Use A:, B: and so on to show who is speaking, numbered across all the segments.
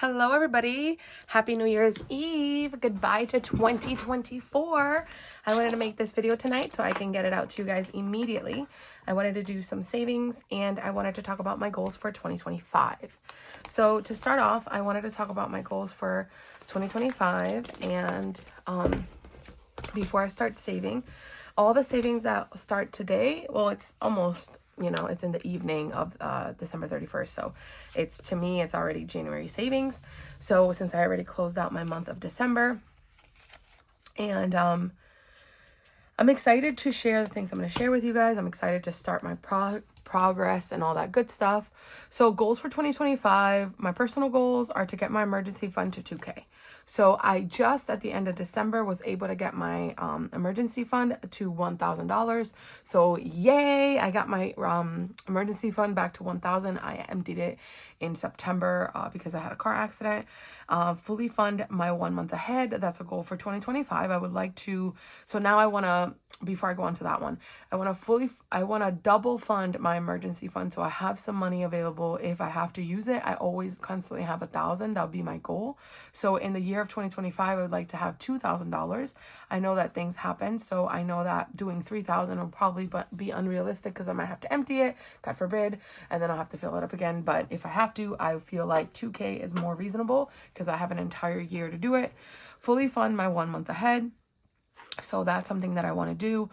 A: Hello everybody, happy New Year's Eve, goodbye to 2024. I wanted to make this video tonight so I can get it out to you guys immediately. I wanted to do some savings and I wanted to talk about my goals for 2025. So to start off, I wanted to talk about my goals for 2025 and before I start saving, all the savings that start today, well, it's almost, it's in the evening of December 31st. So to me, it's already January savings. So since I already closed out my month of December, and I'm excited to share the things I'm going to share with you guys. I'm excited to start my progress and all that good stuff. So goals for 2025, my personal goals are to get my emergency fund to 2K. So I just at the end of December was able to get my emergency fund to $1,000. So yay, I got my emergency fund back to $1,000. I emptied it in September because I had a car accident. Fully fund my 1 month ahead. That's a goal for 2025. I would like to, so now I want to, before I go on to that one, I want to double fund my emergency fund so I have some money available if I have to use it. I always constantly have $1,000. That would be my goal. So in the year of 2025, I would like to have $2,000. I know that things happen, so I know that doing $3,000 will probably be unrealistic because I might have to empty it, God forbid, and then I'll have to fill it up again. But if I have to, I feel like 2K is more reasonable because I have an entire year to do it. Fully fund my 1 month ahead. So that's something that I want to do.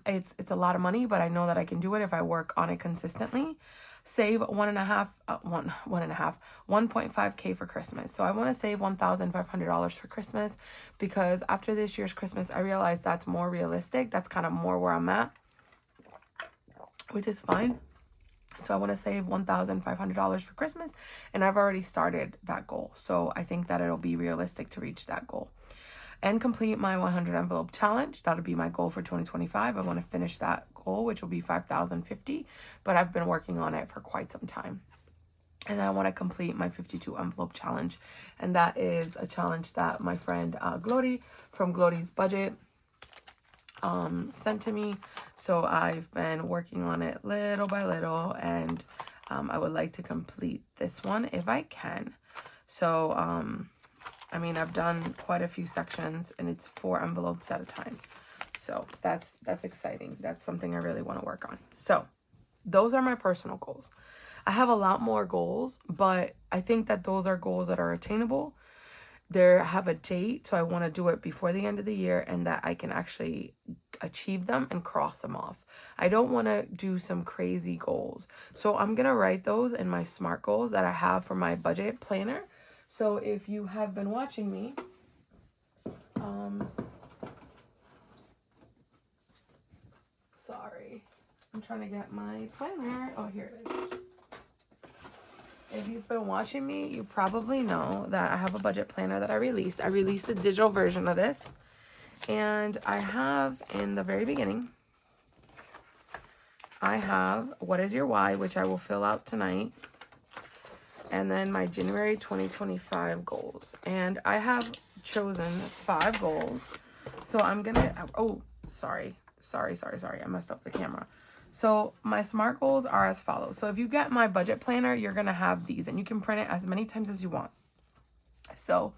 A: It's a lot of money, but I know that I can do it if I work on it consistently. Save 1.5K for Christmas. So I want to save $1,500 for Christmas because after this year's Christmas, I realized that's more realistic. That's kind of more where I'm at, which is fine. So I want to save $1,500 for Christmas, and I've already started that goal. So I think that it'll be realistic to reach that goal. And complete my 100 envelope challenge. That'll be my goal for 2025. I want to finish that goal, which will be 5,050, but I've been working on it for quite some time. And I want to complete my 52 envelope challenge. And that is a challenge that my friend Glory from Glory's Budget sent to me. So I've been working on it little by little, and I would like to complete this one if I can. So I've done quite a few sections, and it's 4 envelopes at a time. So that's exciting. That's something I really want to work on. So those are my personal goals. I have a lot more goals, but I think that those are goals that are attainable. They have a date, so I want to do it before the end of the year and that I can actually achieve them and cross them off. I don't want to do some crazy goals. So I'm going to write those in my SMART goals that I have for my budget planner. So if you have been watching me, sorry, I'm trying to get my planner. Oh, here it is. If you've been watching me, you probably know that I have a budget planner that I released. I released a digital version of this, and I have in the very beginning, I have what is your why, which I will fill out tonight. And then my January 2025 goals. And I have chosen 5 goals. So I'm going to, sorry. I messed up the camera. So my SMART goals are as follows. So if you get my budget planner, you're going to have these, and you can print it as many times as you want. So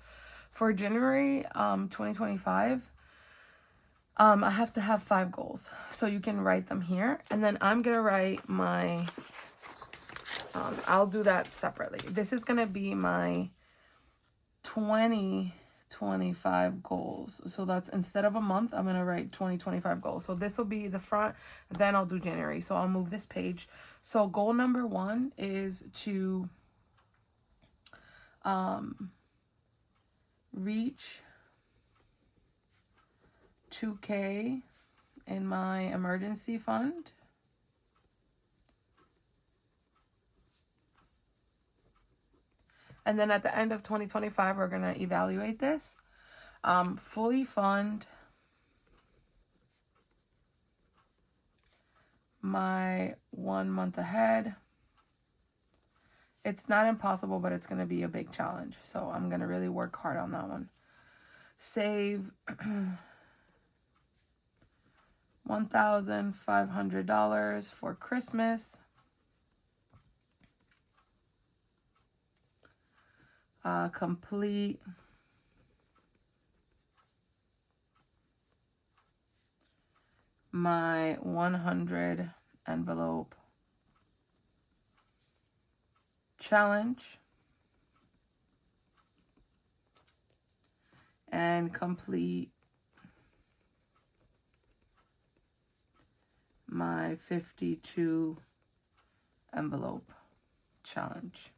A: for January 2025, I have to have 5 goals. So you can write them here. And then I'm going to write my... I'll do that separately. This is going to be my 2025 goals. So that's instead of a month, I'm going to write 2025 goals. So this will be the front, then I'll do January. So I'll move this page. So goal number 1 is to reach 2K in my emergency fund. And then at the end of 2025, we're going to evaluate this. Fully fund my 1 month ahead. It's not impossible, but it's going to be a big challenge. So I'm going to really work hard on that one. Save $1,500 for Christmas. complete my 100 envelope challenge, and complete my 52 envelope challenge.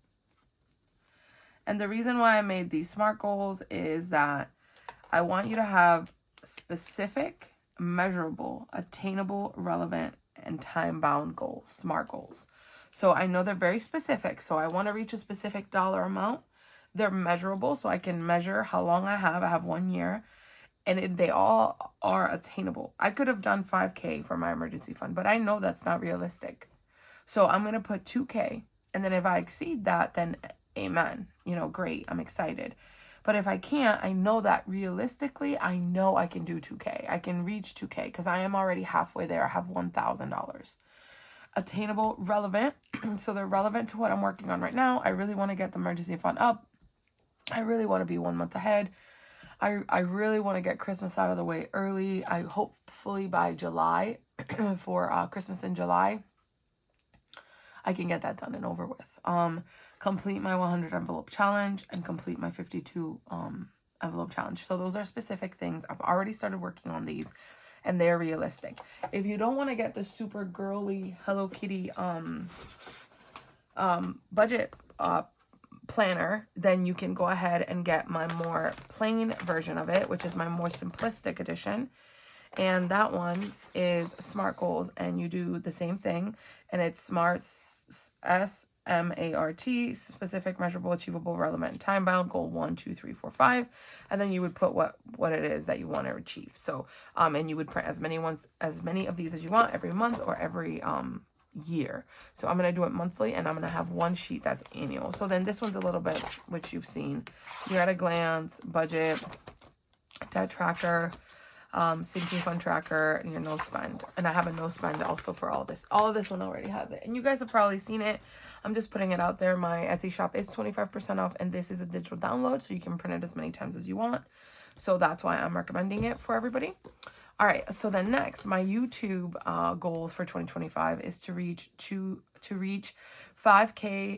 A: And the reason why I made these SMART goals is that I want you to have specific, measurable, attainable, relevant, and time-bound goals, SMART goals. So I know they're very specific. So I want to reach a specific dollar amount. They're measurable, so I can measure how long I have. I have 1 year. And they all are attainable. I could have done 5K for my emergency fund, but I know that's not realistic. So I'm going to put 2K. And then if I exceed that, then amen. You know, great. I'm excited. But if I can't, I know that realistically, I know I can do 2K. I can reach 2K because I am already halfway there. I have $1,000. Attainable, relevant. So they're relevant to what I'm working on right now. I really want to get the emergency fund up. I really want to be 1 month ahead. I really want to get Christmas out of the way early. I hopefully by July, for Christmas in July, I can get that done and over with. Complete my 100 envelope challenge and complete my 52 envelope challenge. So those are specific things. I've already started working on these and they're realistic. If you don't want to get the super girly Hello Kitty budget planner, then you can go ahead and get my more plain version of it, which is my more simplistic edition. And that one is SMART goals, and you do the same thing. And it's SMART, SMART, specific, measurable, achievable, relevant, time bound, goal 1, 2, 3, 4, 5. And then you would put what it is that you want to achieve. So, and you would print as many of these as you want every month or every year. So I'm going to do it monthly, and I'm going to have one sheet that's annual. So then this one's a little bit, which you've seen, you're at a glance, budget, debt tracker, sinking fund tracker, and your no spend. And I have a no spend also for all this. All of this one already has it, and you guys have probably seen it. I'm just putting it out there. My Etsy shop is 25% off, and this is a digital download, so you can print it as many times as you want. So that's why I'm recommending it for everybody. All right, so then next, my YouTube goals for 2025 is to reach 5K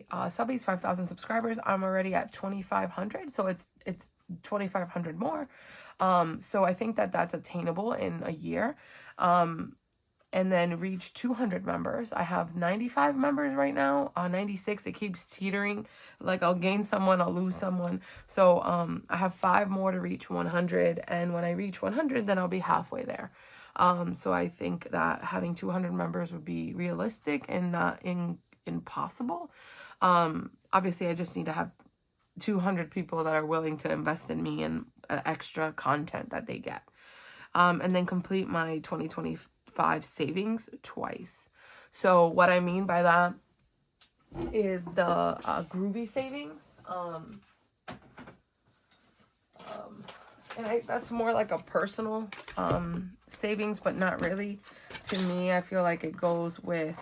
A: subbies, 5,000 subscribers. I'm already at 2,500, so it's 2,500 more. So I think that that's attainable in a year. And then reach 200 members. I have 95 members right now, 96. It keeps teetering. Like I'll gain someone, I'll lose someone. So I have 5 more to reach 100. And when I reach 100, then I'll be halfway there. So I think that having 200 members would be realistic and not impossible. Obviously, I just need to have 200 people that are willing to invest in me and extra content that they get. And then complete my 2025 savings twice. So what I mean by that is the groovy savings. And that's more like a personal savings, but not really. To me, I feel like it goes with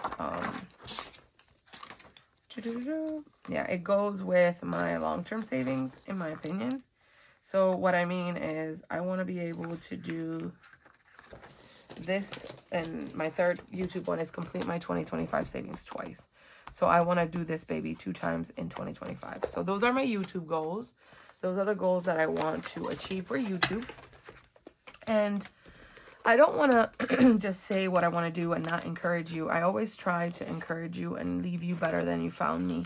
A: it goes with my long-term savings, in my opinion. So what I mean is I want to be able to do this, and my third YouTube one is complete my 2025 savings twice. So I want to do this baby 2 times in 2025. So those are my YouTube goals. Those are the goals that I want to achieve for YouTube. And I don't want to just say what I want to do and not encourage you. I always try to encourage you and leave you better than you found me.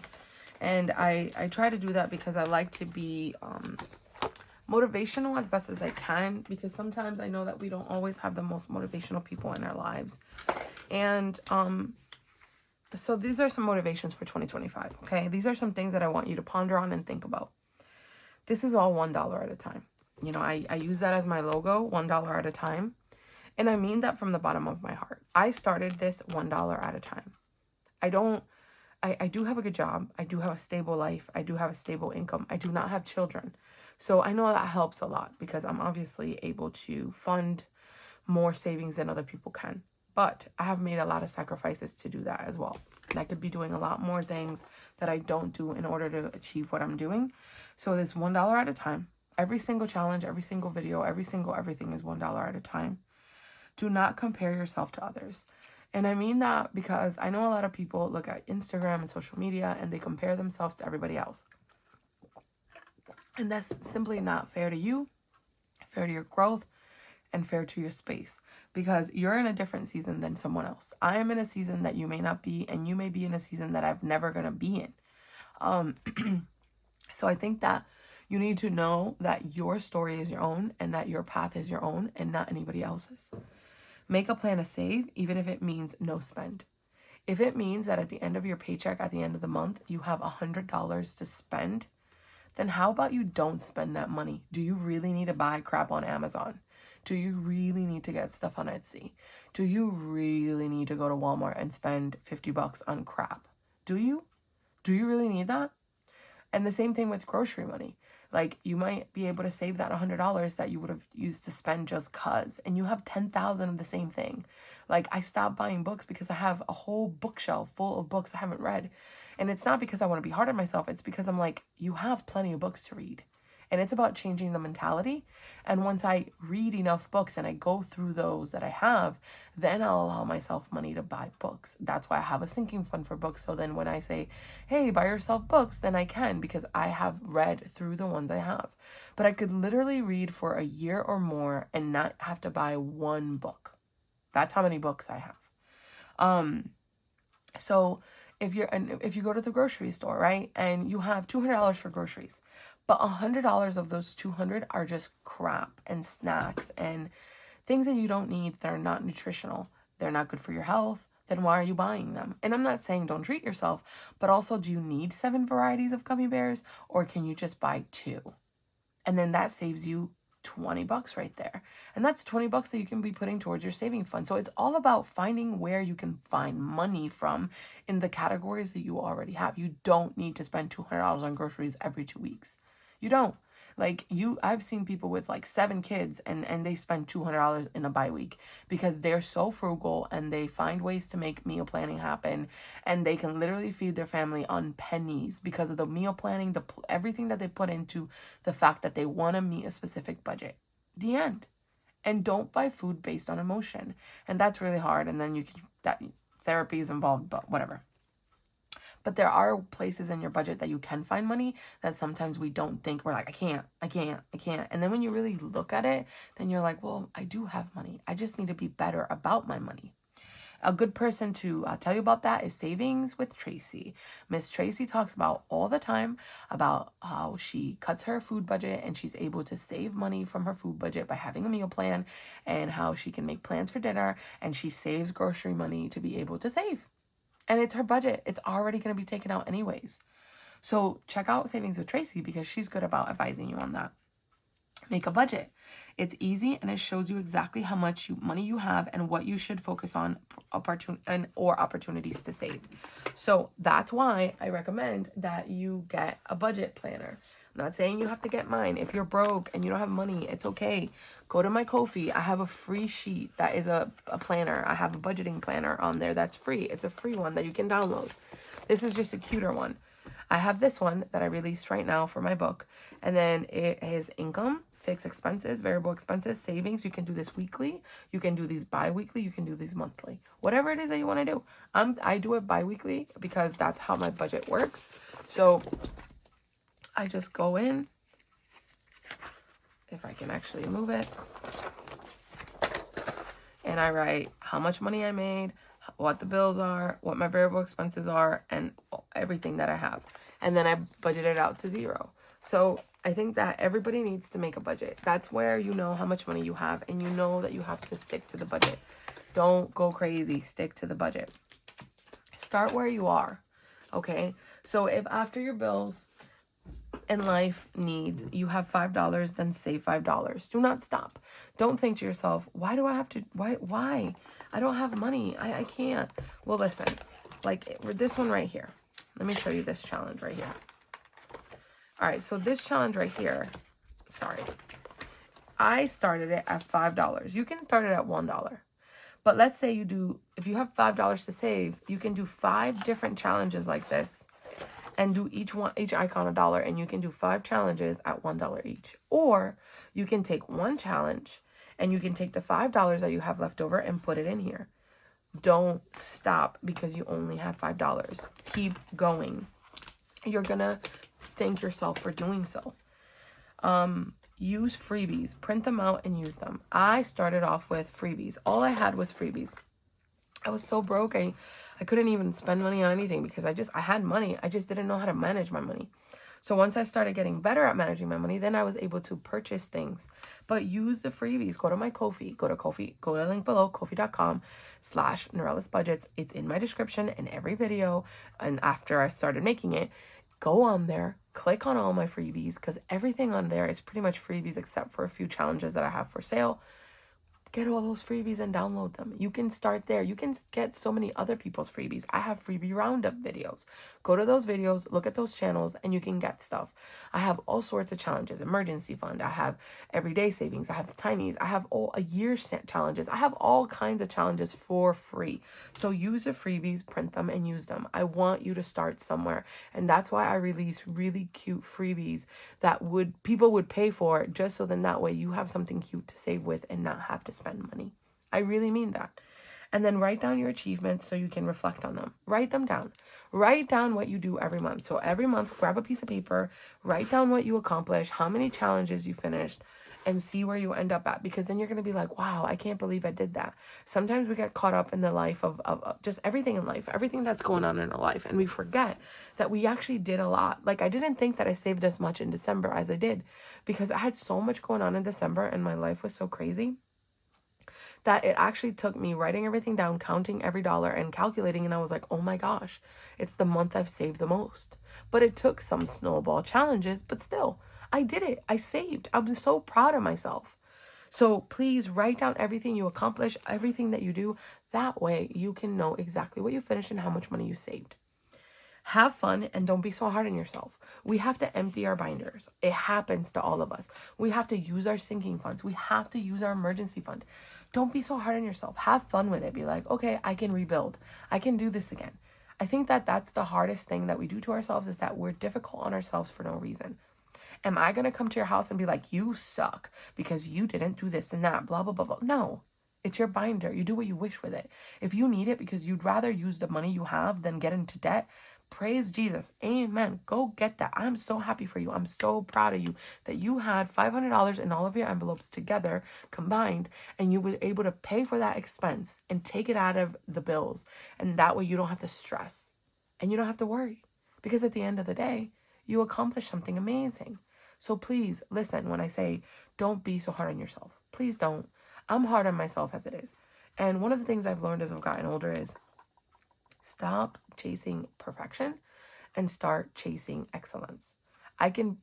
A: And I try to do that because I like to be motivational as best as I can, because sometimes I know that we don't always have the most motivational people in our lives. And so these are some motivations for 2025, okay? These are some things that I want you to ponder on and think about. This is all $1 at a time. You know, I use that as my logo, $1 at a time. And I mean that from the bottom of my heart. I started this $1 at a time. I do have a good job. I do have a stable life. I do have a stable income. I do not have children. So I know that helps a lot because I'm obviously able to fund more savings than other people can. But I have made a lot of sacrifices to do that as well. And I could be doing a lot more things that I don't do in order to achieve what I'm doing. So this $1 at a time. Every single challenge, every single video, every single everything is $1 at a time. Do not compare yourself to others. And I mean that because I know a lot of people look at Instagram and social media and they compare themselves to everybody else. And that's simply not fair to you, fair to your growth, and fair to your space, because you're in a different season than someone else. I am in a season that you may not be, and you may be in a season that I've never gonna be in. So I think that you need to know that your story is your own and that your path is your own and not anybody else's. Make a plan to save, even if it means no spend. If it means that at the end of your paycheck, at the end of the month, you have $100 to spend, then how about you don't spend that money? Do you really need to buy crap on Amazon? Do you really need to get stuff on Etsy? Do you really need to go to Walmart and spend $50 on crap? Do you? Do you really need that? And the same thing with grocery money. Like, you might be able to save that $100 that you would have used to spend just cause, and you have 10,000 of the same thing. Like, I stopped buying books because I have a whole bookshelf full of books I haven't read. And it's not because I want to be hard on myself. It's because I'm like, you have plenty of books to read. And it's about changing the mentality. And once I read enough books and I go through those that I have, then I'll allow myself money to buy books. That's why I have a sinking fund for books. So then when I say, hey, buy yourself books, then I can, because I have read through the ones I have. But I could literally read for a year or more and not have to buy one book. That's how many books I have. So if you go to the grocery store, right, and you have $200 for groceries, but $100 of those $200 are just crap and snacks and things that you don't need, that are not nutritional, they're not good for your health, then why are you buying them? And I'm not saying don't treat yourself, but also, do you need 7 varieties of gummy bears, or can you just buy 2? And then that saves you $20 right there. And that's $20 that you can be putting towards your saving fund. So it's all about finding where you can find money from in the categories that you already have. You don't need to spend $200 on groceries every 2 weeks. You don't. Like, I've seen people with like 7 kids and they spend $200 in a bye week because they're so frugal and they find ways to make meal planning happen, and they can literally feed their family on pennies because of the meal planning, everything that they put into the fact that they want to meet a specific budget. The end. And don't buy food based on emotion. And that's really hard. And then that therapy is involved, but whatever. But there are places in your budget that you can find money that sometimes we don't think. We're like, I can't. And then when you really look at it, then you're like, well, I do have money. I just need to be better about my money. A good person to tell you about that is Savings with Tracy. Miss Tracy talks about all the time about how she cuts her food budget and she's able to save money from her food budget by having a meal plan, and how she can make plans for dinner, and she saves grocery money to be able to save. And it's her budget. It's already going to be taken out anyways. So check out Savings with Tracy because she's good about advising you on that. Make a budget. It's easy, and it shows you exactly how much money you have and what you should focus on or opportunities to save. So that's why I recommend that you get a budget planner. I'm not saying you have to get mine. If you're broke and you don't have money, it's okay. Go to my Ko-fi. I have a free sheet that is a planner. I have a budgeting planner on there that's free. It's a free one that you can download. This is just a cuter one. I have this one that I released right now for my book. And then it is income, fixed expenses, variable expenses, savings. You can do this weekly. You can do these bi-weekly. You can do these monthly. Whatever it is that you want to do. I do it bi-weekly because that's how my budget works. So I just go in, if I can actually move it, and I write how much money I made, what the bills are, what my variable expenses are, and everything that I have. And then I budget it out to 0. So I think that everybody needs to make a budget. That's where you know how much money you have, and you know that you have to stick to the budget. Don't go crazy. Stick to the budget. Start where you are, okay? So if after your bills and life needs, you have $5, then save $5. Do not stop. Don't think to yourself, why do I have to, why? I don't have money. I can't. Well, listen, like this one right here. Let me show you this challenge right here. All right, so this challenge right here, sorry, I started it at $5. You can start it at $1. But let's say you do, if you have $5 to save, you can do 5 different challenges like this and do each icon $1, and you can do 5 challenges at $1 each. Or you can take one challenge and you can take the $5 that you have left over and put it in here. Don't stop because you only have $5. Keep going. You're gonna thank yourself for doing so. Use freebies. Print them out and use them. I started off with freebies. All I had was freebies. I was so broke. I couldn't even spend money on anything because I had money. I just didn't know how to manage my money. So once I started getting better at managing my money, then I was able to purchase things. But use the freebies. Go to my Ko-fi. Go to the link below, kofi.com/NorelisBudgets. It's in my description in every video. And after I started making it, go on there, click on all my freebies, because everything on there is pretty much freebies except for a few challenges that I have for sale. Get all those freebies and download them. You can start there. You can get so many other people's freebies. I have freebie roundup videos. Go to those videos, look at those channels, and you can get stuff. I have all sorts of challenges. Emergency fund. I have everyday savings. I have tinies. I have all a year challenges. I have all kinds of challenges for free. So use the freebies, print them, and use them. I want you to start somewhere. And that's why I release really cute freebies that people would pay for, just so then that way you have something cute to save with and not have to spend money. I really mean that. And then write down your achievements so you can reflect on them. Write them down. Write down what you do every month. So every month, grab a piece of paper, write down what you accomplished, how many challenges you finished, and see where you end up at. Because then you're going to be like, wow, I can't believe I did that. Sometimes we get caught up in the life of just everything in life, everything that's going on in our life. And we forget that we actually did a lot. Like, I didn't think that I saved as much in December as I did, because I had so much going on in December and my life was so crazy that it actually took me writing everything down, counting every dollar and calculating. And I was like, oh my gosh, it's the month I've saved the most. But it took some snowball challenges, but still, I did it. I saved. I'm so proud of myself. So please write down everything you accomplish, everything that you do. That way you can know exactly what you finished and how much money you saved. Have fun and don't be so hard on yourself. We have to empty our binders. It happens to all of us. We have to use our sinking funds. We have to use our emergency fund. Don't be so hard on yourself. Have fun with it. Be like, okay, I can rebuild. I can do this again. I think that that's the hardest thing that we do to ourselves, is that we're difficult on ourselves for no reason. Am I going to come to your house and be like, you suck because you didn't do this and that, blah, blah, blah, blah? No. It's your binder. You do what you wish with it. If you need it because you'd rather use the money you have than get into debt, praise Jesus. Amen. Go get that. I'm so happy for you. I'm so proud of you that you had $500 in all of your envelopes together, combined, and you were able to pay for that expense and take it out of the bills. And that way you don't have to stress and you don't have to worry, because at the end of the day, you accomplished something amazing. So please listen when I say don't be so hard on yourself. Please don't. I'm hard on myself as it is. And one of the things I've learned as I've gotten older is stop chasing perfection and start chasing excellence. I can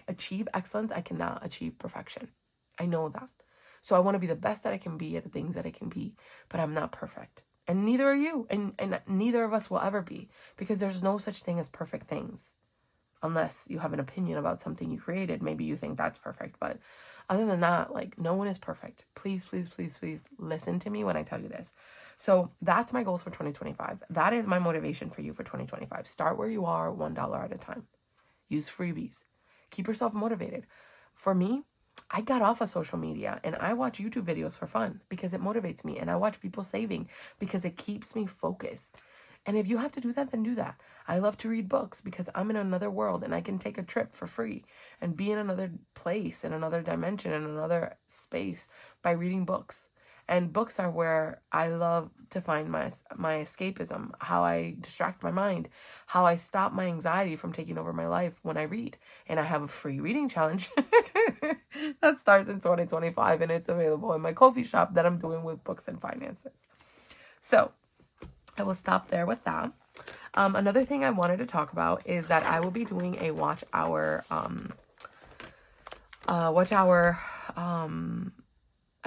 A: achieve excellence. I cannot achieve perfection. I know that. So I want to be the best that I can be at the things that I can be, but I'm not perfect. And neither are you. And neither of us will ever be, because there's no such thing as perfect things. Unless you have an opinion about something you created, maybe you think that's perfect. But other than that, like, no one is perfect. Please, please, please, please listen to me when I tell you this. So that's my goals for 2025. That is my motivation for you for 2025. Start where you are, $1 at a time. Use freebies. Keep yourself motivated. For me, I got off of social media and I watch YouTube videos for fun because it motivates me. And I watch people saving because it keeps me focused. And if you have to do that, then do that. I love to read books because I'm in another world and I can take a trip for free and be in another place, in another dimension, in another space by reading books. And books are where I love to find my escapism, how I distract my mind, how I stop my anxiety from taking over my life when I read. And I have a free reading challenge that starts in 2025, and it's available in my coffee shop that I'm doing with books and finances. So I will stop there with that. Another thing I wanted to talk about is that I will be doing a watch hour,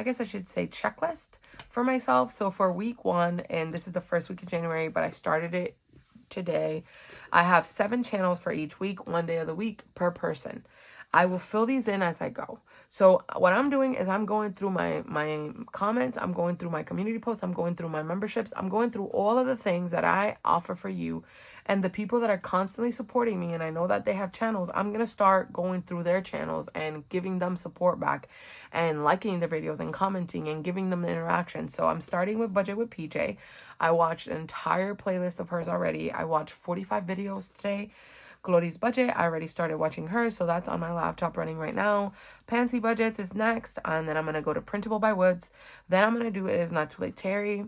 A: I guess I should say checklist for myself. So for week 1, and this is the first week of January, but I started it today. I have 7 channels for each week, 1 day of the week per person. I will fill these in as I go. So what I'm doing is I'm going through my comments, I'm going through my community posts, I'm going through my memberships, I'm going through all of the things that I offer for you, and the people that are constantly supporting me, and I know that they have channels. I'm going to start going through their channels and giving them support back and liking the videos and commenting and giving them interaction. So I'm starting with Budget with PJ. I watched an entire playlist of hers already. I watched 45 videos today. Glori's Budget, I already started watching hers, so that's on my laptop running right now. Pansy Budgets is next, and then I'm going to go to Printable by Woods. Then I'm going to do It Is Not Too Late Terry.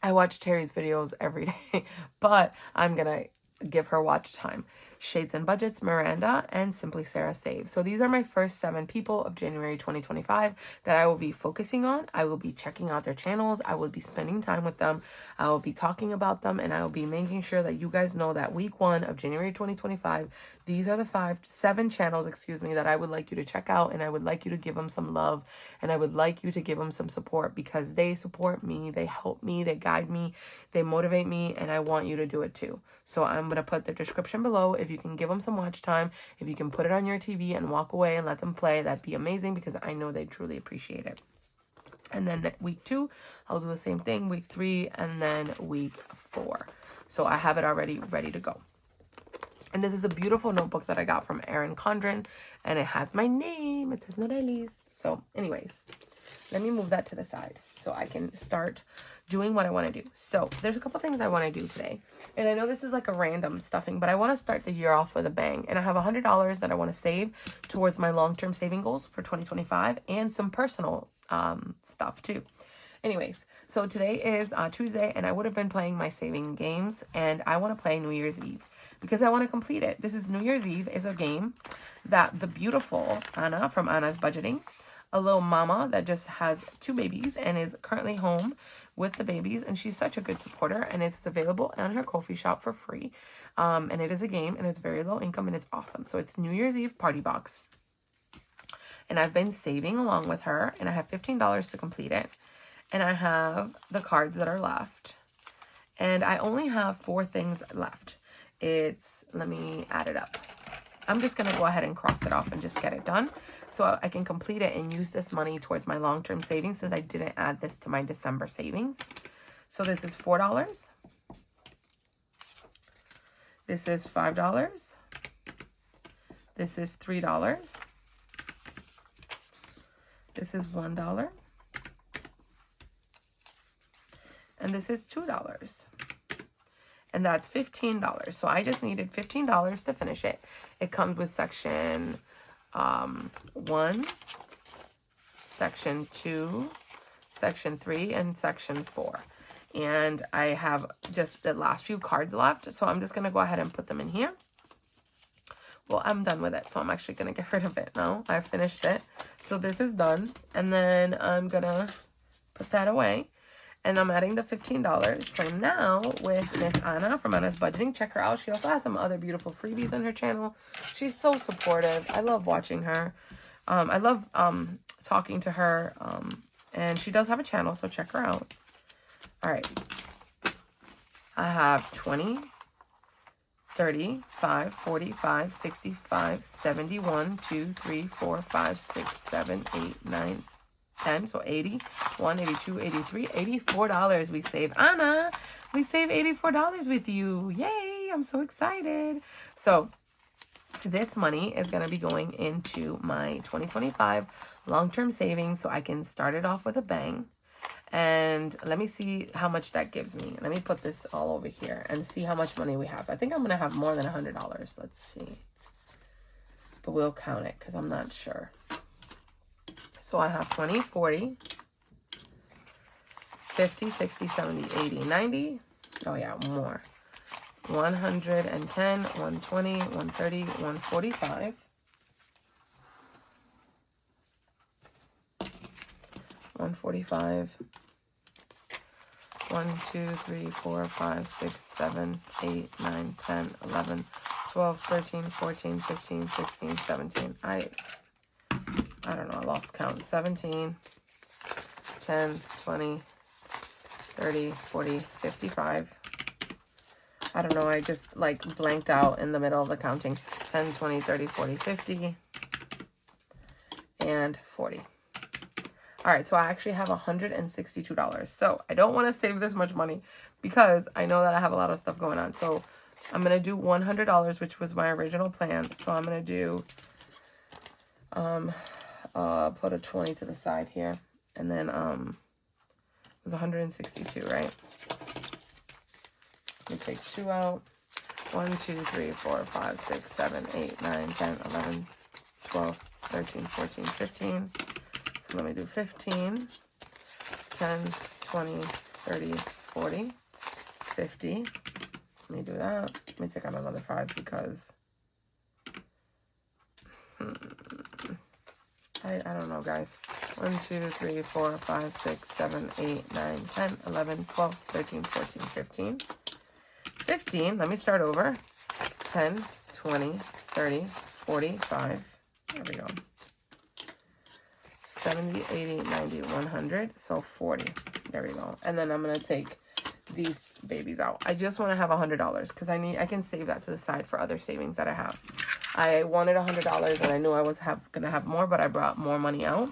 A: I watch Terry's videos every day, but I'm going to give her watch time. Shades and Budgets, Miranda, and Simply Sarah Saves. So these are my first 7 people of January 2025 that I will be focusing on. I will be checking out their channels. I will be spending time with them. I will be talking about them, and I will be making sure that you guys know that week 1 of January 2025, these are the 7 channels, that I would like you to check out, and I would like you to give them some love, and I would like you to give them some support, because they support me, they help me, they guide me, they motivate me, and I want you to do it too. So I'm going to put the description below. If you can give them some watch time, if you can put it on your TV and walk away and let them play, that'd be amazing, because I know they truly appreciate it. And then week 2, I'll do the same thing, week 3, and then week 4. So I have it already ready to go. And this is a beautiful notebook that I got from Erin Condren, and it has my name. It says Norelis. So anyways, let me move that to the side so I can start doing what I want to do. So there's a couple things I want to do today. And I know this is like a random stuffing, but I want to start the year off with a bang. And I have $100 that I want to save towards my long-term saving goals for 2025, and some personal stuff too. Anyways, so today is Tuesday, and I would have been playing my saving games, and I want to play New Year's Eve because I want to complete it. This is New Year's Eve is a game that the beautiful Anna from Anna's Budgeting, a little mama that just has 2 babies and is currently home with the babies, and she's such a good supporter, and it's available on her Ko-fi shop for free. And it is a game, and it's very low income, and it's awesome. So it's New Year's Eve party box, and I've been saving along with her, and I have $15 to complete it, and I have the cards that are left, and I only have 4 things left. Let me add it up. I'm just going to go ahead and cross it off and just get it done so I can complete it and use this money towards my long-term savings, since I didn't add this to my December savings. So this is $4. This is $5. This is $3. This is $1. And this is $2. And that's $15. So I just needed $15 to finish it. It comes with section 1, section 2, section 3, and section 4. And I have just the last few cards left. So I'm just going to go ahead and put them in here. Well, I'm done with it. So I'm actually going to get rid of it now. I've finished it. So this is done. And then I'm going to put that away. And I'm adding the $15. So now with Miss Anna from Anna's Budgeting, check her out. She also has some other beautiful freebies on her channel. She's so supportive. I love watching her. I love talking to her. And she does have a channel, so check her out. All right. I have 20, 30, 5, 45, 65, 71, 2, 3, 4, 5, 6, 7, 8, 9, 10, so 80, 1, 82, 83, $84 we save. Anna, we save $84 with you. Yay, I'm so excited. So this money is going to be going into my 2025 long-term savings so I can start it off with a bang. And let me see how much that gives me. Let me put this all over here and see how much money we have. I think I'm going to have more than $100. Let's see. But we'll count it because I'm not sure. So I have 20, 40, 50, 60, 70, 80, 90. Oh yeah, more. 110, 120, 130, 145. 145. 1, 2, 3, 4, 5, 6, 7, 8, 9, 10, 11, 12, 13, 14, 15, 16, 17. I don't know, I lost count. 17, 10, 20, 30, 40, 55. I don't know, I just like blanked out in the middle of the counting. 10, 20, 30, 40, 50. and 40. All right, so I actually have $162. So I don't want to save this much money because I know that I have a lot of stuff going on. So I'm going to do $100, which was my original plan. So I'm going to do, put a 20 to the side here. And then, it was 162, right? Let me take 2 out. 1, 2, 3, 4, 5, 6, 7, 8, 9, 10, 11, 12, 13, 14, 15. So let me do 15, 10, 20, 30, 40, 50. Let me do that. Let me take out another 5 because I don't know, guys. 1, 2, 3, 4, 5, 6, 7, 8, 9, 10, 11, 12, 13, 14, 15. 15, let me start over. 10, 20, 30, 45. There we go. 70, 80, 90, 100. So 40. There we go. And then I'm going to take these babies out. I just want to have $100 because I can save that to the side for other savings that I have. I wanted $100 and I knew I was going to have more, but I brought more money out.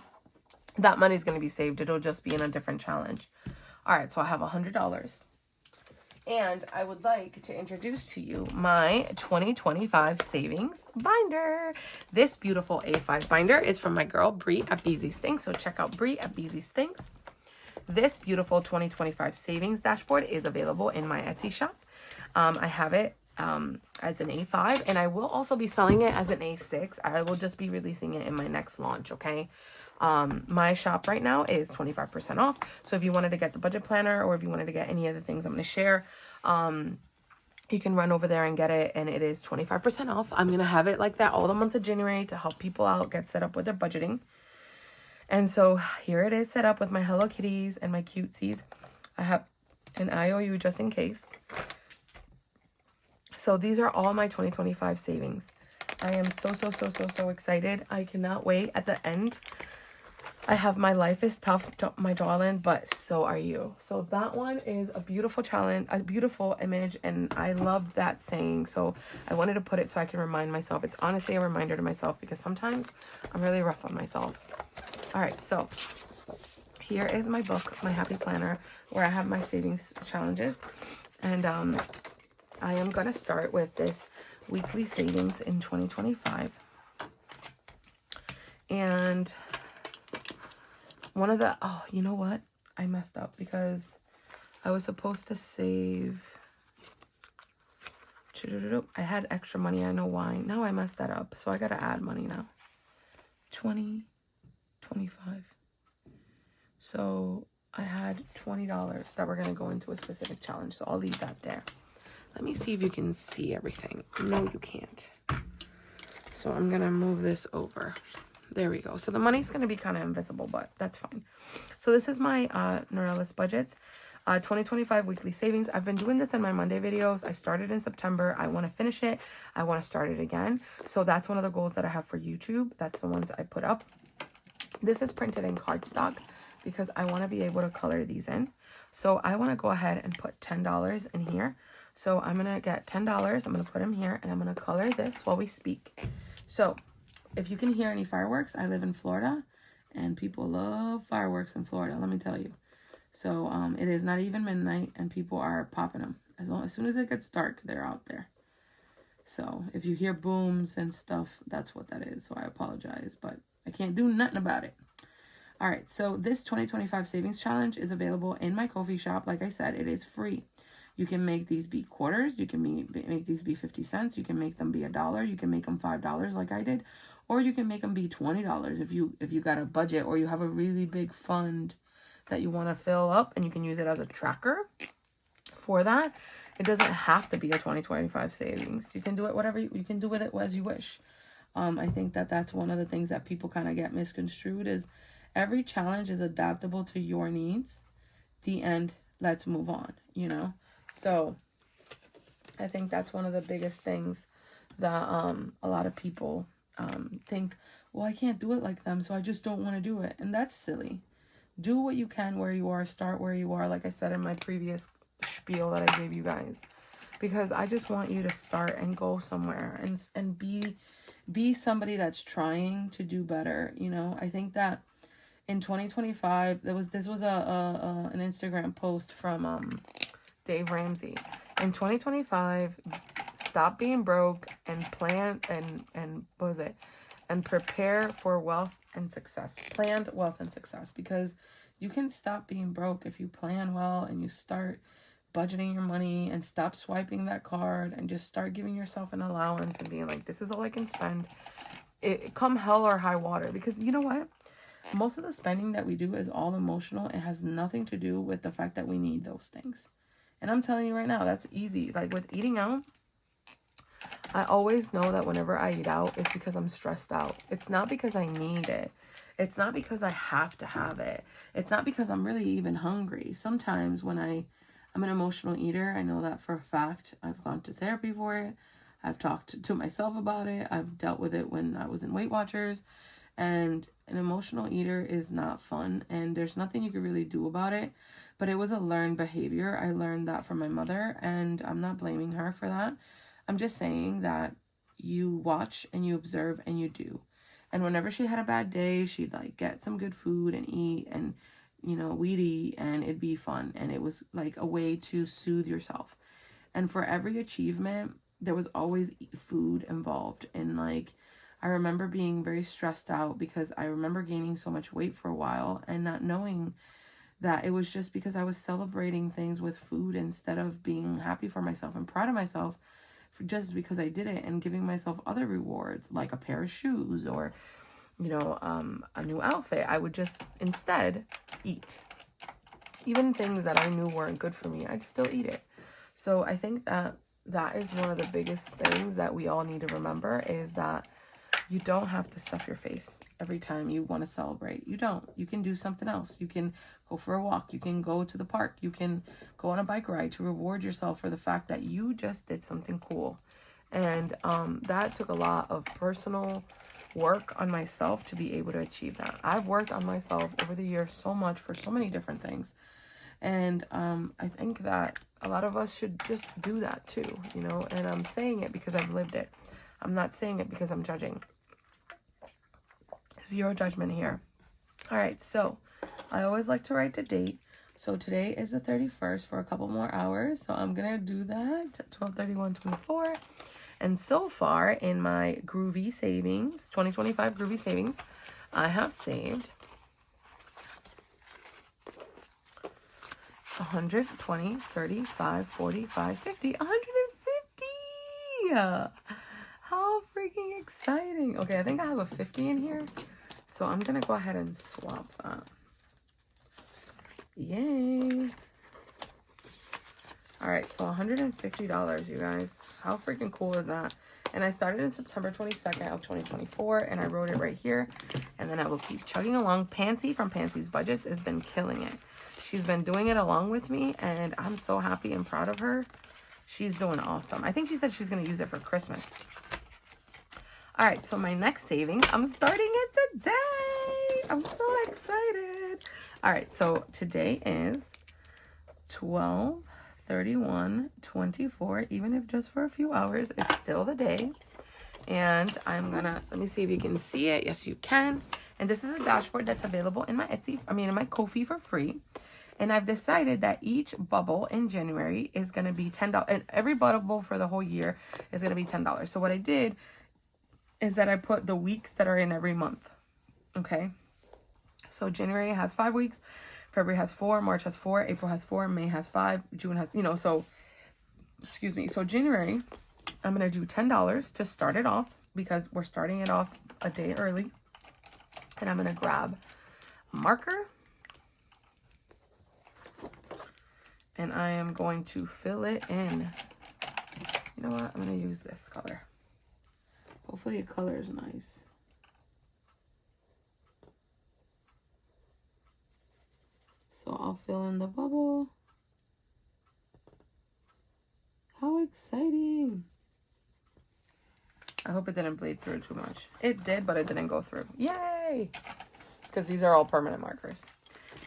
A: That money is going to be saved. It'll just be in a different challenge. All right, so I have $100. And I would like to introduce to you my 2025 savings binder. This beautiful A5 binder is from my girl, Bree at Beezy's Things. So check out Bree at Beezy's Things. This beautiful 2025 savings dashboard is available in my Etsy shop. I have it as an A5, and I will also be selling it as an A6. I will just be releasing it in my next launch, okay? My shop right now is 25% off. So if you wanted to get the budget planner or if you wanted to get any of the things I'm going to share, you can run over there and get it. And it is 25% off. I'm going to have it like that all the month of January to help people out get set up with their budgeting. And so here it is set up with my Hello Kitties and my cutesies. I have an IOU just in case. So these are all my 2025 savings. I am so excited. I cannot wait. At the end, I have my life is tough, my darling, but so are you. So that one is a beautiful challenge, a beautiful image, and I love that saying. So I wanted to put it so I can remind myself. It's honestly a reminder to myself because sometimes I'm really rough on myself. All right, so here is my book, my happy planner, where I have my savings challenges. And I am going to start with this weekly savings in 2025. And one of the, oh, you know what? I messed up because I was supposed to save. I had extra money. I know why. Now I messed that up. So I got to add money now. 20, 25. So I had $20 that were going to go into a specific challenge. So I'll leave that there. Let me see if you can see everything. No, you can't. So I'm going to move this over. There we go. So the money's going to be kind of invisible, but that's fine. So this is my Norelis budgets. 2025 weekly savings. I've been doing this in my Monday videos. I started in September. I want to finish it. I want to start it again. So that's one of the goals that I have for YouTube. That's the ones I put up. This is printed in cardstock because I want to be able to color these in. So I want to go ahead and put $10 in here. So I'm going to get $10. I'm going to put them here and I'm going to color this while we speak. So if you can hear any fireworks, I live in Florida and people love fireworks in Florida, let me tell you. So it is not even midnight and people are popping them. As soon as it gets dark, they're out there. So if you hear booms and stuff, that's what that is. So I apologize, but I can't do nothing about it. All right, so this 2025 savings challenge is available in my Ko-fi shop. Like I said, it is free. You can make these be quarters. You can make these be 50 cents. You can make them be $1. You can make them $5 like I did. Or you can make them be $20 if you got a budget or you have a really big fund that you want to fill up and you can use it as a tracker for that. It doesn't have to be a 2025 savings. You can do it whatever you can do with it as you wish. I think that's one of the things that people kind of get misconstrued is every challenge is adaptable to your needs. The end, let's move on, you know? So I think that's one of the biggest things that a lot of people think, well, I can't do it like them, so I just don't want to do it. And that's silly. Do what you can where you are. Start where you are. Like I said in my previous spiel that I gave you guys. because I just want you to start and go somewhere and be somebody that's trying to do better. You know, I think that in 2025, this was an Instagram post from Dave Ramsey. In 2025, stop being broke and plan and what was it? And prepare for wealth and success. Planned wealth and success, because you can stop being broke if you plan well and you start budgeting your money and stop swiping that card and just start giving yourself an allowance and being like, this is all I can spend. It come hell or high water, because you know what? Most of the spending that we do is all emotional. It has nothing to do with the fact that we need those things. And I'm telling you right now, that's easy. Like with eating out, I always know that whenever I eat out, it's because I'm stressed out. It's not because I need it. It's not because I have to have it. It's not because I'm really even hungry. Sometimes when I'm an emotional eater, I know that for a fact. I've gone to therapy for it. I've talked to myself about it. I've dealt with it when I was in Weight Watchers. And an emotional eater is not fun. And there's nothing you can really do about it. But it was a learned behavior. I learned that from my mother. And I'm not blaming her for that. I'm just saying that you watch and you observe and you do. And whenever she had a bad day, she'd like get some good food and eat, and you know, we'd eat and it'd be fun. And it was like a way to soothe yourself. And for every achievement, there was always food involved. And like, I remember being very stressed out because I remember gaining so much weight for a while and not knowing that it was just because I was celebrating things with food instead of being happy for myself and proud of myself just because I did it, and giving myself other rewards like a pair of shoes or, you know, a new outfit. I would just instead eat. Even things that I knew weren't good for me, I'd still eat it. So I think that that is one of the biggest things that we all need to remember, is that you don't have to stuff your face every time you want to celebrate. You don't. You can do something else. You can go for a walk. You can go to the park. You can go on a bike ride to reward yourself for the fact that you just did something cool. And that took a lot of personal work on myself to be able to achieve that. I've worked on myself over the years so much for so many different things. And I think that a lot of us should just do that too, you know. And I'm saying it because I've lived it. I'm not saying it because I'm judging. Zero judgment here. All right, so I always like to write the date. So today is the 31st for a couple more hours. So I'm going to do that, 12/31/24. And so far in my Groovy Savings, 2025 Groovy Savings, I have saved 120, 35, 45, 50, 150. How freaking exciting. Okay, I think I have a 50 in here. So I'm going to go ahead and swap that. Yay. All right, so $150, you guys. How freaking cool is that? And I started in September 22nd of 2024, and I wrote it right here. And then I will keep chugging along. Pansy from Pansy's Budgets has been killing it. She's been doing it along with me, and I'm so happy and proud of her. She's doing awesome. I think she said she's going to use it for Christmas. All right, so my next saving, I'm starting it today. I'm so excited. All right, so today is 12/31/24. Even if just for a few hours, it's still the day. And I'm gonna, let me see if you can see it. Yes, you can. And this is a dashboard that's available in my in my Ko-fi for free. And I've decided that each bubble in January is going to be $10. And every bubble for the whole year is going to be $10. So what I did is that I put the weeks that are in every month. Okay. So January has 5 weeks. February has 4. March has 4. April has 4. May has 5. June has, you know, so, excuse me. So January, I'm going to do $10 to start it off because we're starting it off a day early. And I'm going to grab a marker. And I am going to fill it in. You know what? I'm going to use this color. Hopefully the color is nice. So I'll fill in the bubble. How exciting. I hope it didn't bleed through too much. It did, but it didn't go through. Yay! Because these are all permanent markers.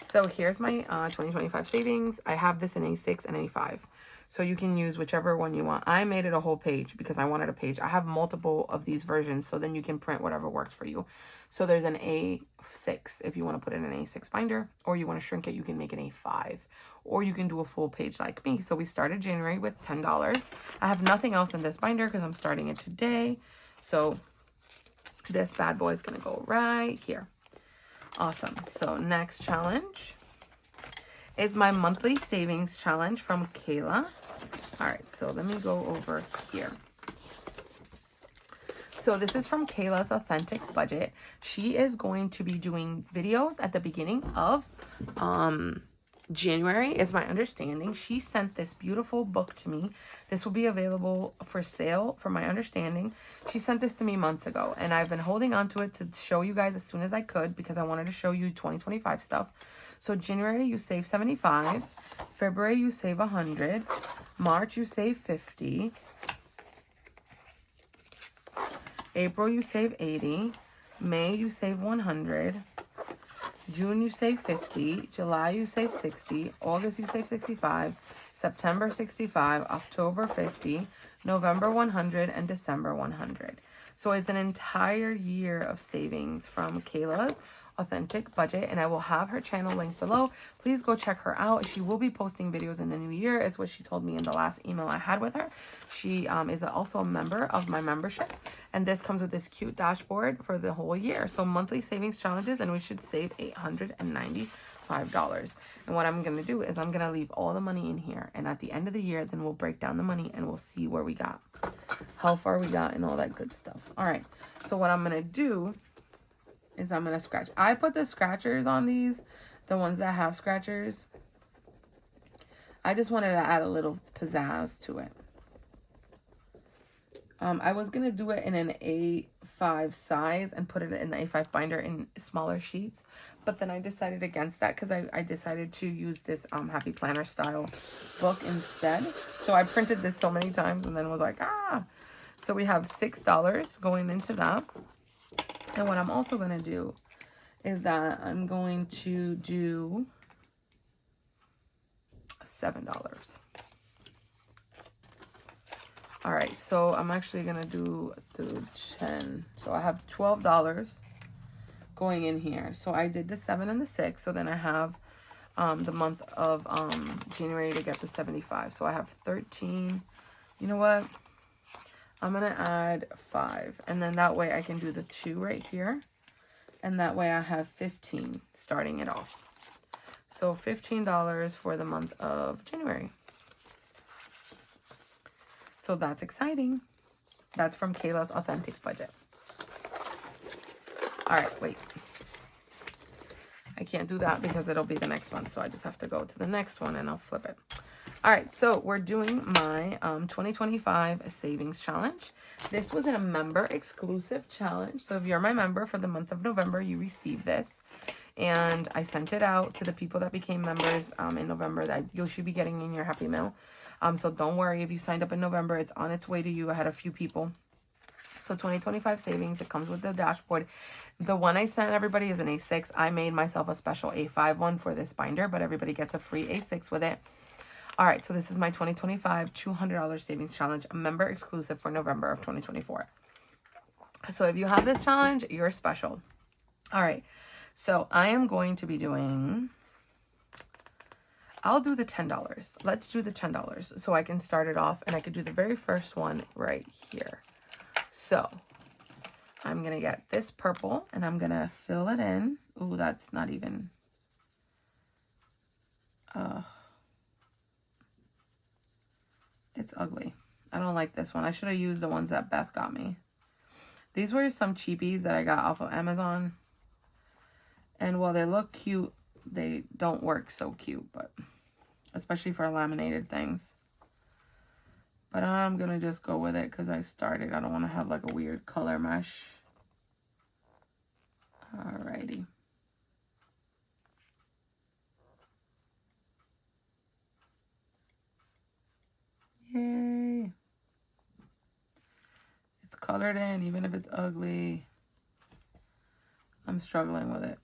A: So here's my 2025 savings. I have this in A6 and A5. So you can use whichever one you want. I made it a whole page because I wanted a page. I have multiple of these versions, so then you can print whatever works for you. So there's an A6 if you want to put it in an A6 binder, or you want to shrink it, you can make an A5. Or you can do a full page like me. So we started January with $10. I have nothing else in this binder because I'm starting it today. So this bad boy is going to go right here. Awesome. So next challenge is my monthly savings challenge from Kayla. All right, so let me go over here. So this is from Kayla's Authentic Budget. She is going to be doing videos at the beginning of January, is my understanding. She sent this beautiful book to me. This will be available for sale, from my understanding. She sent this to me months ago, and I've been holding on to it to show you guys as soon as I could because I wanted to show you 2025 stuff. So January, you save 75. February, you save 100. March, you save 50. April, you save 80. May, you save 100. June, you save 50. July, you save 60. August, you save 65. September, 65. October, 50. November, 100. And December, 100. So it's an entire year of savings from Kayla's Authentic Budget, and I will have her channel linked below. Please go check her out. She will be posting videos in the new year, is what she told me in the last email I had with her. She is also a member of my membership, and this comes with this cute dashboard for the whole year. So monthly savings challenges, and we should save $895. And what I'm gonna do is I'm gonna leave all the money in here, and at the end of the year, then we'll break down the money and we'll see where we got, how far we got, and all that good stuff. All right, so what I'm gonna do is I'm gonna scratch. I put the scratchers on these, the ones that have scratchers. I just wanted to add a little pizzazz to it. I was gonna do it in an A5 size and put it in the A5 binder in smaller sheets, but then I decided against that because I decided to use this Happy Planner style book instead. So I printed this so many times and then was like, ah. So we have $6 going into that. And what I'm also going to do is that I'm going to do $7. All right, so I'm actually going to do 10. So I have $12 going in here. So I did the 7 and the 6. So then I have the month of January to get the 75. So I have 13. You know what? I'm going to add 5, and then that way I can do the 2 right here, and that way I have 15 starting it off. So $15 for the month of January. So that's exciting. That's from Kayla's Authentic Budget. All right, wait. I can't do that because it'll be the next one, so I just have to go to the next one and I'll flip it. All right, so we're doing my 2025 savings challenge. This was a member exclusive challenge. So if you're my member for the month of November, you receive this. And I sent it out to the people that became members in November that you should be getting in your Happy Mail. So don't worry if you signed up in November, it's on its way to you. I had a few people. So 2025 savings, it comes with the dashboard. The one I sent everybody is an A6. I made myself a special A5 one for this binder, but everybody gets a free A6 with it. All right, so this is my 2025 $200 savings challenge, a member exclusive for November of 2024. So if you have this challenge, you're special. All right, so I am going to be doing, I'll do the $10. Let's do the $10 so I can start it off and I could do the very first one right here. So I'm going to get this purple and I'm going to fill it in. Ooh, that's not even, it's ugly. I don't like this one. I should have used the ones that Beth got me. These were some cheapies that I got off of Amazon. And while they look cute, they don't work so cute, but especially for laminated things. But I'm going to just go with it because I started. I don't want to have like a weird color mesh. Alrighty. Yay. It's colored in, even if it's ugly. I'm struggling with it.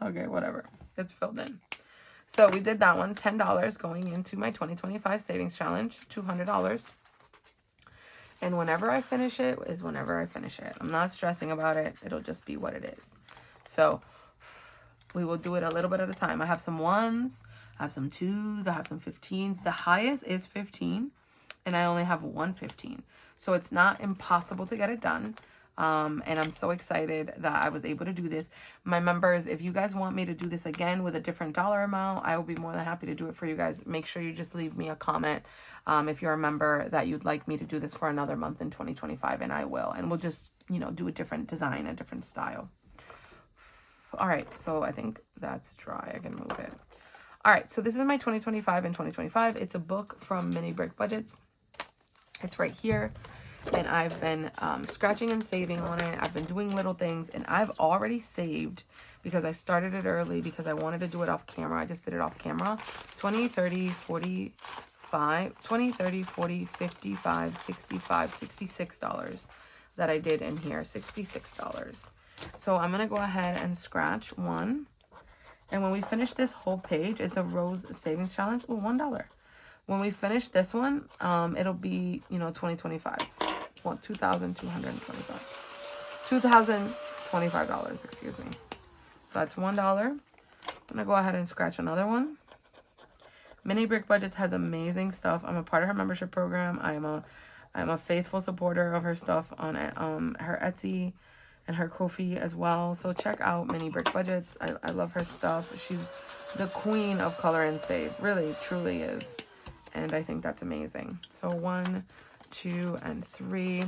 A: Okay, whatever. It's filled in. So we did that one. $10 going into my 2025 savings challenge. $200. And whenever I finish it is whenever I finish it. I'm not stressing about it. It'll just be what it is. So we will do it a little bit at a time. I have some 1s. I have some 2s. I have some 15s. The highest is 15. And I only have 115. So it's not impossible to get it done. And I'm so excited that I was able to do this. My members, if you guys want me to do this again with a different dollar amount, I will be more than happy to do it for you guys. Make sure you just leave me a comment if you're a member that you'd like me to do this for another month in 2025, and I will. And we'll just, you know, do a different design, a different style. All right, so I think that's dry. I can move it. All right, so this is my 2025 and 2025. It's a book from Mini Brick Budgets. It's right here. And I've been scratching and saving on it. I've been doing little things, and I've already saved because I started it early because I wanted to do it off camera. I just did it off camera. 20, 30, 45, 20, 30, 40, 55, 65, $66 that I did in here. $66. So I'm going to go ahead and scratch one. And when we finish this whole page, it's a Rose Savings Challenge. Oh, $1. When we finish this one, it'll be, you know, 2025. Well, $2,25, excuse me. So that's $1. I'm gonna go ahead and scratch another one. Mini Brick Budgets has amazing stuff. I'm a part of her membership program. I'm a faithful supporter of her stuff on her Etsy and her Ko-fi as well. So check out Mini Brick Budgets. I love her stuff. She's the queen of color and save. Really, truly is. And I think that's amazing. So 1, 2, and 3.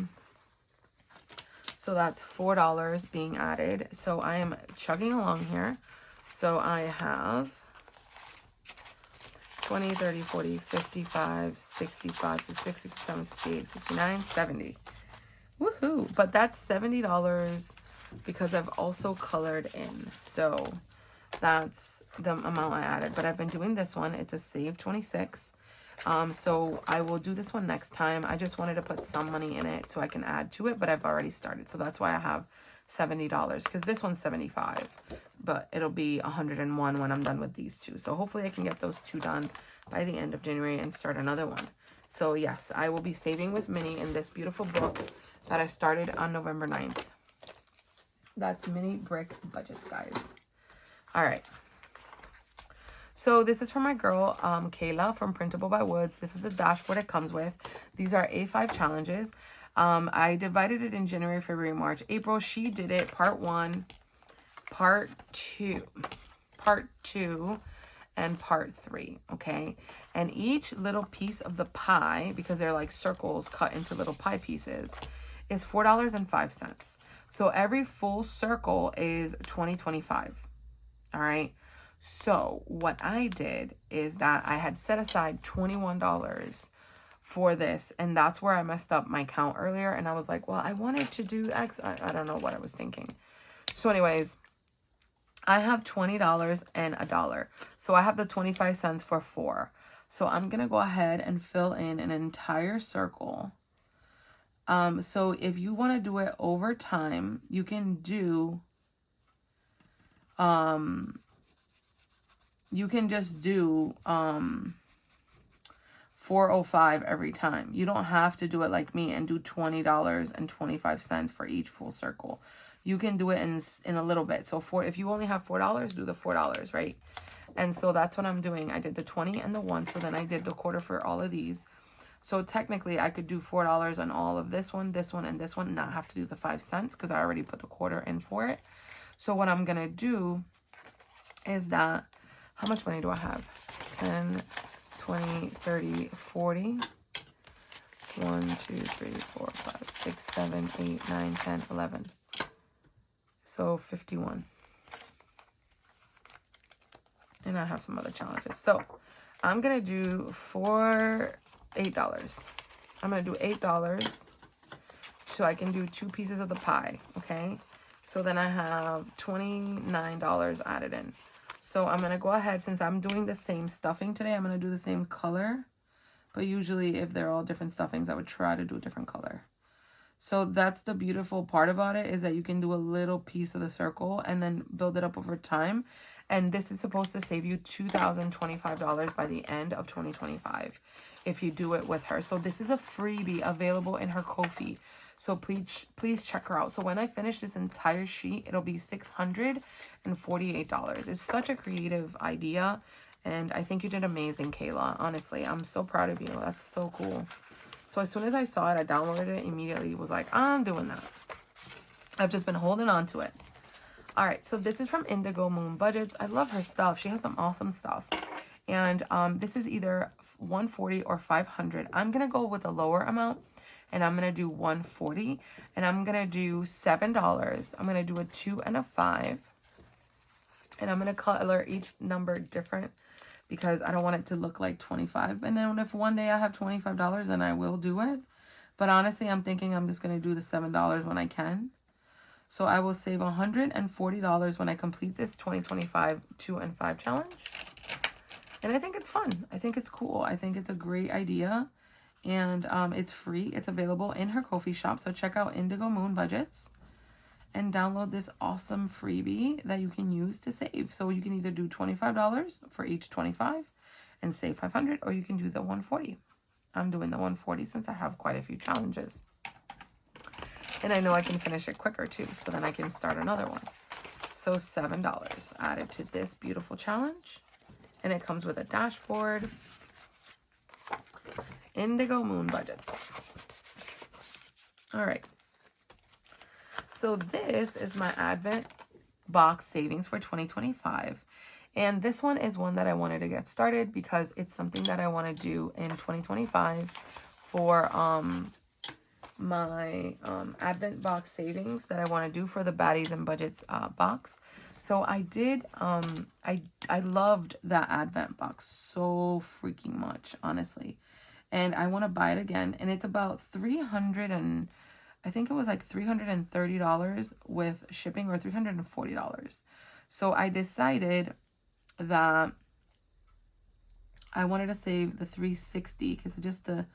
A: So that's $4 being added. So I am chugging along here. So I have 20, 30, 40, 55, 65, 66, 67, 68, 69, 70. Woohoo! But that's $70 because I've also colored in. So that's the amount I added. But I've been doing this one. It's a save 26. So I will do this one next time. I just wanted to put some money in it so I can add to it, but I've already started. So that's why I have $70 because this one's 75, but it'll be 101 when I'm done with these two. So hopefully I can get those two done by the end of January and start another one. So yes, I will be saving with Minnie in this beautiful book that I started on November 9th. That's Mini Brick Budgets, guys. All right. So this is from my girl, Kayla from Printable by Woods. This is the dashboard it comes with. These are A5 challenges. I divided it in January, February, March, April. She did it part 1, part 2, and part 3, okay? And each little piece of the pie, because they're like circles cut into little pie pieces, is $4.05. So every full circle is $20.25, all right? So what I did is that I had set aside $21 for this, and that's where I messed up my count earlier. And I was like, well, I wanted to do X. I don't know what I was thinking. So anyways, I have $20 and $1. So I have the 25 cents for 4. So I'm going to go ahead and fill in an entire circle. So if you want to do it over time, you can do, you can just do 405 every time. You don't have to do it like me and do $20.25 for each full circle. You can do it in a little bit. So if you only have $4, do the $4, right? And so that's what I'm doing. I did the 20 and the 1. So then I did the quarter for all of these. So technically I could do $4 on all of this one, and this one, and not have to do the 5 cents because I already put the quarter in for it. So what I'm going to do is that, how much money do I have? 10, 20, 30, 40. 1, 2, 3, 4, 5, 6, 7, 8, 9, 10, 11. So 51. And I have some other challenges. So I'm going to do $8. I'm going to do $8 so I can do 2 pieces of the pie, okay? So then I have $29 added in. So I'm going to go ahead, since I'm doing the same stuffing today, I'm going to do the same color. But usually if they're all different stuffings, I would try to do a different color. So that's the beautiful part about it, is that you can do a little piece of the circle and then build it up over time. And this is supposed to save you $2,025 by the end of 2025 if you do it with her. So this is a freebie available in her Ko-fi. So please check her out. So when I finish this entire sheet, it'll be $648. It's such a creative idea. And I think you did amazing, Kayla. Honestly, I'm so proud of you. That's so cool. So as soon as I saw it, I downloaded it immediately. Was like, I'm doing that. I've just been holding on to it. All right, so this is from Indigo Moon Budgets. I love her stuff. She has some awesome stuff. And this is either 140 or 500. I'm going to go with a lower amount, and I'm going to do 140. And I'm going to do $7. I'm going to do a 2 and a 5. And I'm going to color each number different, because I don't want it to look like 25. And then if one day I have $25, then I will do it. But honestly, I'm thinking I'm just going to do the $7 when I can. So I will save $140 when I complete this 2025 2 and 5 challenge. And I think it's fun. I think it's cool. I think it's a great idea. And it's free. It's available in her Ko-fi shop. So check out Indigo Moon Budgets and download this awesome freebie that you can use to save. So you can either do $25 for each 25 and save $500, or you can do the 140. I'm doing the 140 since I have quite a few challenges. And I know I can finish it quicker too, so then I can start another one. So $7 added to this beautiful challenge. And it comes with a dashboard. Indigo Moon Budgets. All right. So this is my Advent box savings for 2025. And this one is one that I wanted to get started because it's something that I want to do in 2025 for my Advent box savings that I want to do for the Baddies and Budgets box. So I did, I loved that Advent box so freaking much, honestly. And I want to buy it again. And it's about I think it was like $330 with shipping, or $340. So I decided that I wanted to save the $360 because just to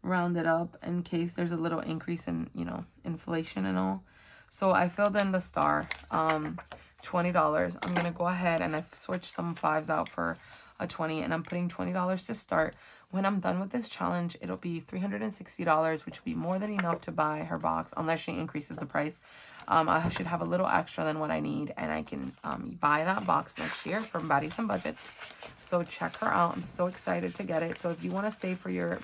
A: round it up in case there's a little increase in, you know, inflation and all. So I filled in the star, $20. I'm going to go ahead and I've switched some 5s out for a 20, and I'm putting $20 to start. When I'm done with this challenge, it'll be $360, which will be more than enough to buy her box, unless she increases the price. I should have a little extra than what I need, and I can buy that box next year from Baddies and Budgets. So check her out. I'm so excited to get it. So if you want to save for your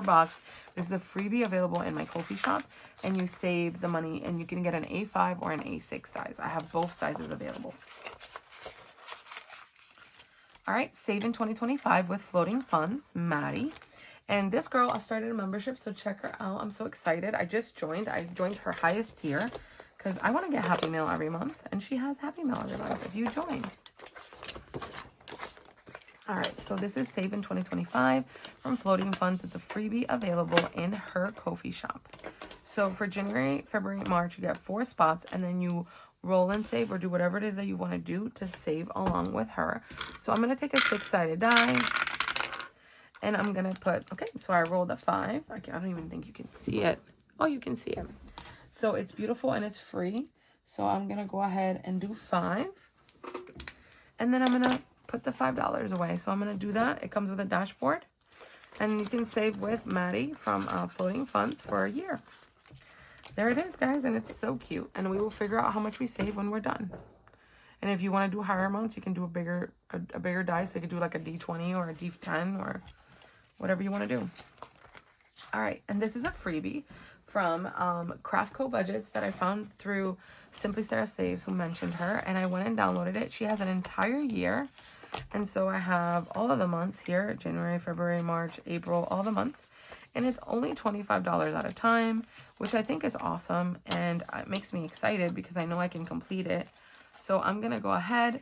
A: box, this is a freebie available in my Ko-fi shop, and you save the money, and you can get an A5 or an A6 size. I have both sizes available. All right, save in 2025 with floating funds, Maddie. And this girl, I started a membership, so check her out. I'm so excited. I just joined. I joined her highest tier because I want to get Happy Meal every month, and she has Happy Meal every month if you join. All right, so this is Save in 2025 from Floating Funds. It's a freebie available in her Ko-fi shop. So for January, February, March, you get 4 spots, and then you roll and save or do whatever it is that you want to do to save along with her. So I'm going to take a 6-sided die, and I'm going to put, okay, so I rolled a 5. I don't even think you can see it. Oh, you can see it. So it's beautiful and it's free. So I'm going to go ahead and do 5. And then I'm going to put the $5 away. So I'm going to do that. It comes with a dashboard. And you can save with Maddie from Floating Funds for a year. There it is, guys, and it's so cute. And we will figure out how much we save when we're done. And if you want to do higher amounts, you can do a bigger die. So you could do like a D20 or a D10 or whatever you want to do. All right, and this is a freebie from Craftco Budgets that I found through Simply Sarah Saves, who mentioned her. And I went and downloaded it. She has an entire year. And so I have all of the months here, January, February, March, April, all the months. And it's only $25 at a time, which I think is awesome. And it makes me excited because I know I can complete it. So I'm going to go ahead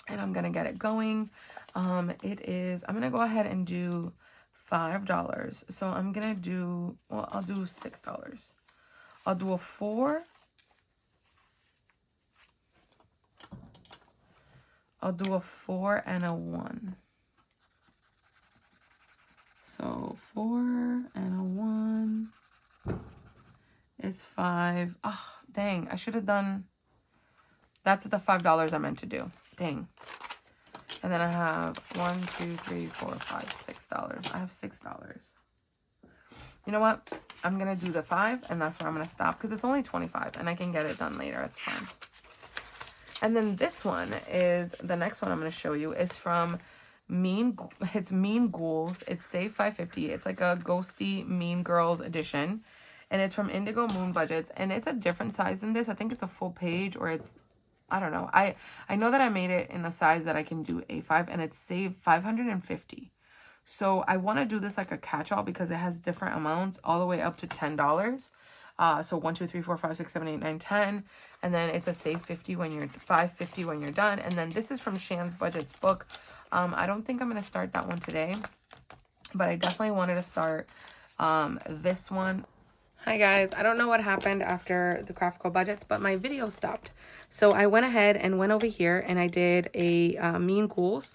A: and I'm going to get it going. I'm going to go ahead and do $5. So I'm going to do, well, I'll do $6. I'll do a 4. I'll do a 4 and a 1. So 4 and a 1. is 5. Oh, dang. I should have done... That's the $5 I meant to do. Dang. And then I have $1, 2, 3, 4, 5, $6. I have $6. You know what? I'm going to do the 5, and that's where I'm going to stop because it's only 25, and I can get it done later. It's fine. And then this one is, the next one I'm going to show you is from Mean Ghouls. It's Save $5.50. It's like a ghosty Mean Girls edition. And it's from Indigo Moon Budgets. And it's a different size than this. I think it's a full page, or it's, I don't know. I know that I made it in a size that I can do A5, and it's Save $550. So I want to do this like a catch-all because it has different amounts all the way up to $10. So 1, 2, 3, 4, 5, 6, 7, 8, 9, 10. And then it's a Save 50 when you're $5.50 when you're done. And then this is from Shan's Budgets book. I don't think I'm going to start that one today, but I definitely wanted to start this one. Hi guys, I don't know what happened after the graphical budgets, but my video stopped. So I went ahead and went over here and I did a Mean Ghouls.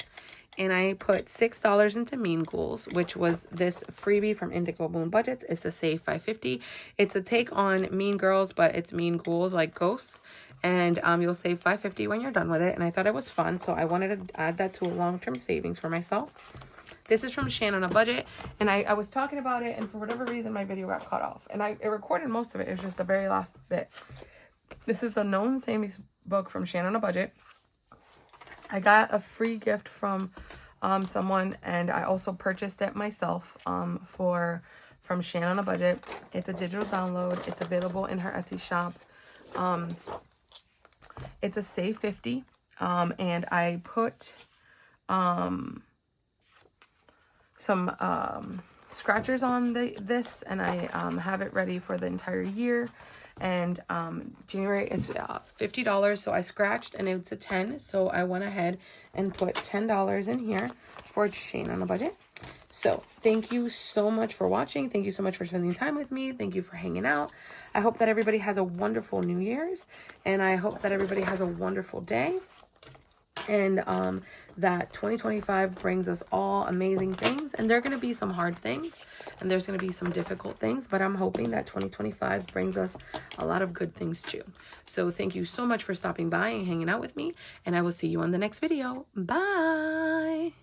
A: And I put $6 into Mean Ghouls, which was this freebie from Indigo Moon Budgets. It's a Save $5.50. It's a take on Mean Girls, but it's Mean Ghouls, like ghosts. And you'll save $5.50 when you're done with it. And I thought it was fun, so I wanted to add that to a long-term savings for myself. This is from Shan on a Budget. And I was talking about it, and for whatever reason, my video got cut off. And I recorded most of it. It was just the very last bit. This is the Known Savings book from Shan on a Budget. I got a free gift from someone, and I also purchased it myself from Shan on a Budget. It's a digital download. It's available in her Etsy shop. It's a Save 50, and I put some scratchers on this, and I have it ready for the entire year. And January is $50, so I scratched, and it's a 10, so I went ahead and put $10 in here for Shan on a Budget. So thank you so much for watching. Thank you so much for spending time with me. Thank you for hanging out. I hope that everybody has a wonderful New Year's, and I hope that everybody has a wonderful day, and that 2025 brings us all amazing things. And there are going to be some hard things, and there's going to be some difficult things, but I'm hoping that 2025 brings us a lot of good things too. So thank you so much for stopping by and hanging out with me, and I will see you on the next video. Bye.